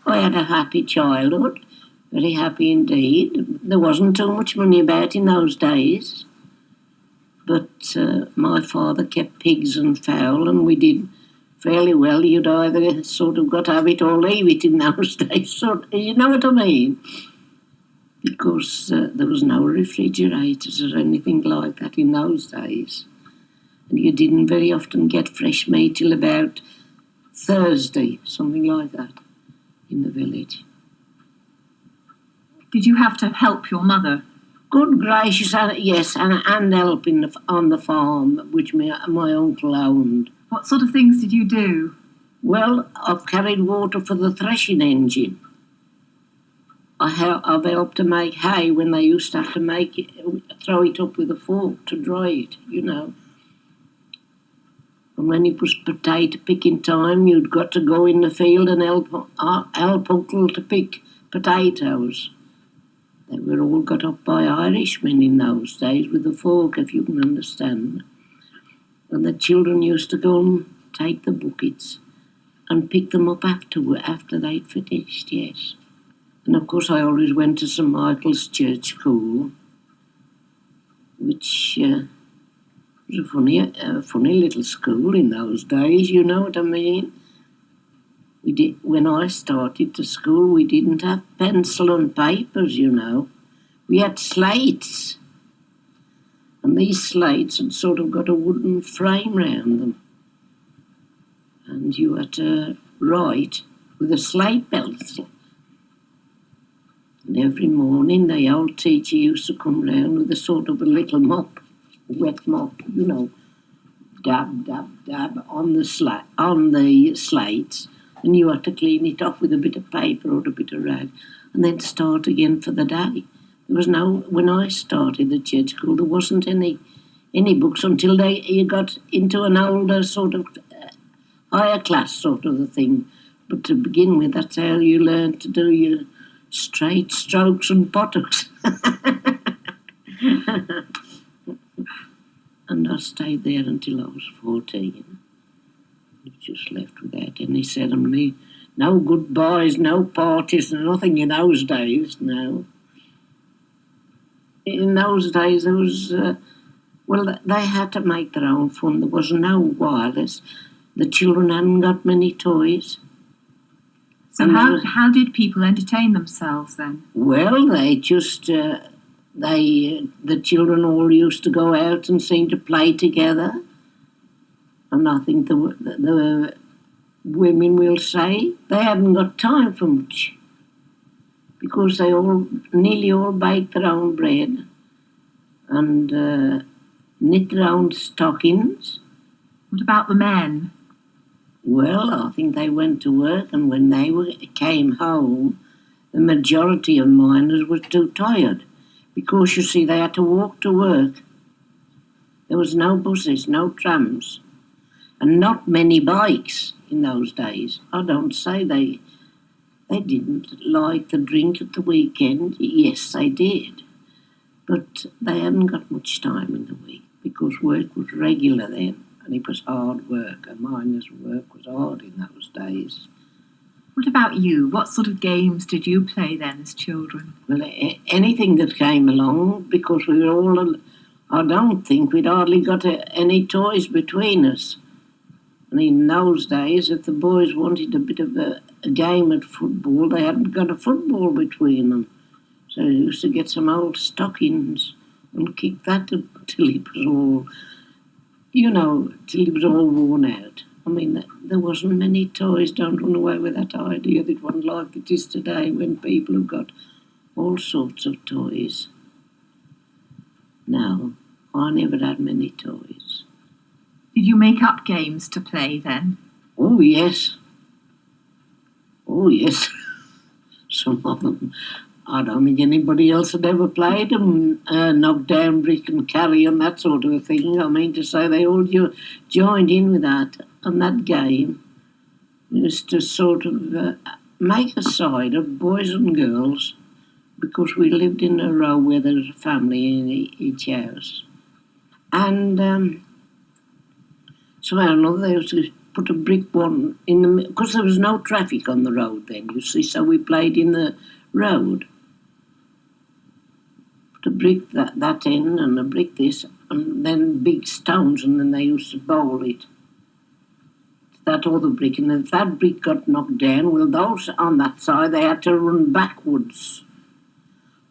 I had a happy childhood, very happy indeed. There wasn't too much money about in those days, but my father kept pigs and fowl, and we did fairly well. You'd either sort of got to have it or leave it in those days. You know what I mean? Because there was no refrigerators or anything like that in those days. And you didn't very often get fresh meat till about Thursday, something like that, in the village. Did you have to help your mother? Good gracious, yes, and help on the farm, which my uncle owned. What sort of things did you do? Well, I've carried water for the threshing engine. I've helped to make hay when they used to have to throw it up with a fork to dry it, you know. And when it was potato picking time, you'd got to go in the field and help Uncle to pick potatoes. They were all got up by Irishmen in those days with a fork, if you can understand. And the children used to go and take the buckets and pick them up after they'd finished, yes. And of course I always went to St Michael's Church School, which was a funny little school in those days, you know what I mean? When I started to school, we didn't have pencil and papers, you know. We had slates. And these slates had sort of got a wooden frame round them. And you had to write with a slate pencil. And every morning the old teacher used to come round with a sort of a little mop, a wet mop, you know, dab, dab, dab on the slates, and you had to clean it off with a bit of paper or a bit of rag, and then start again for the day. When I started at church school, there wasn't any books until you got into an older sort of higher class sort of a thing. But to begin with, that's how you learned to do your straight strokes and buttocks. And I stayed there until I was 14. I just left without any ceremony. No goodbyes, no parties, nothing in those days, no. In those days, there was, they had to make their own fun. There was no wireless. The children hadn't got many toys. So how did people entertain themselves then? Well, they just, the children all used to go out and seem to play together. And I think the women will say they hadn't got time for much because they nearly all baked their own bread and knit their own stockings. What about the men? Well, I think they went to work, and when they came home, the majority of miners were too tired because, you see, they had to walk to work. There was no buses, no trams, and not many bikes in those days. I don't say they didn't like the drink at the weekend. Yes, they did. But they hadn't got much time in the week because work was regular then. And it was hard work, and miner's work was hard in those days. What about you? What sort of games did you play then as children? Well, anything that came along, because we were all, I don't think we'd hardly got any toys between us. And in those days, if the boys wanted a bit of a game at football, they hadn't got a football between them. So they used to get some old stockings and kick that till it was all... till it was all worn out. I mean, there wasn't many toys. Don't run away with that idea that one like it is today when people have got all sorts of toys. No, I never had many toys. Did you make up games to play then? Oh, yes. Oh, yes. Some of them. I don't think anybody else had ever played them, knock down, brick and carry and that sort of a thing. I mean to say they all joined in with that. And that game was to sort of make a side of boys and girls because we lived in a row where there was a family in each house. And somehow or another they used to put a brick one in the, because there was no traffic on the road then, you see, so we played in the road. Put a brick that end and a brick this, and then big stones, and then they used to bowl it. That other brick, and if that brick got knocked down, well, those on that side, they had to run backwards,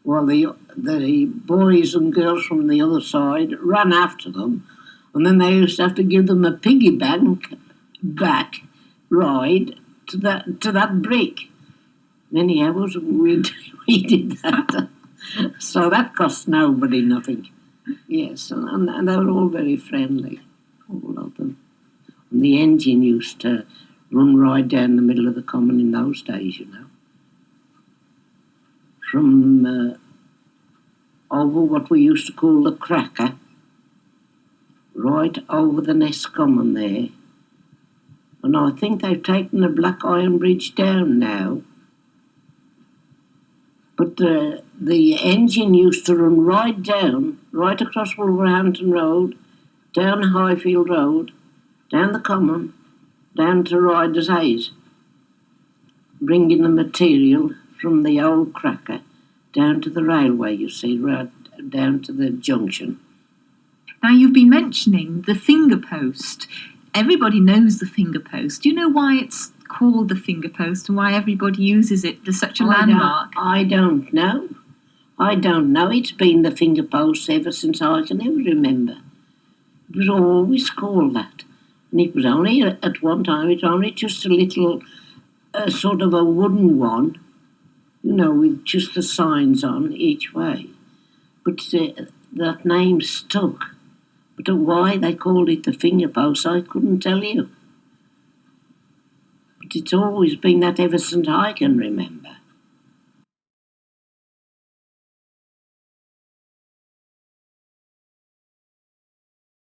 while the boys and girls from the other side ran after them, and then they used to have to give them a piggy bank back ride to that brick. Many hours we did that. So that cost nobody nothing. Yes, and they were all very friendly, all of them. And the engine used to run right down the middle of the common in those days, you know. From over what we used to call the cracker, right over the Nest Common there. And I think they've taken the Black Iron Bridge down now. But the engine used to run right down, right across Wolverhampton Road, down Highfield Road, down the Common, down to Riders Hayes, bringing the material from the old cracker down to the railway, you see, right down to the junction. Now, you've been mentioning the finger post. Everybody knows the finger post. Do you know why it's called the finger post and why everybody uses it? There's such a landmark. I don't know. I don't know. It's been the finger post ever since I can ever remember. It was always called that. And it was only, at one time, it was only just a little, sort of a wooden one, you know, with just the signs on each way. But that name stuck. But why they called it the finger post, I couldn't tell you. But it's always been that ever since I can remember.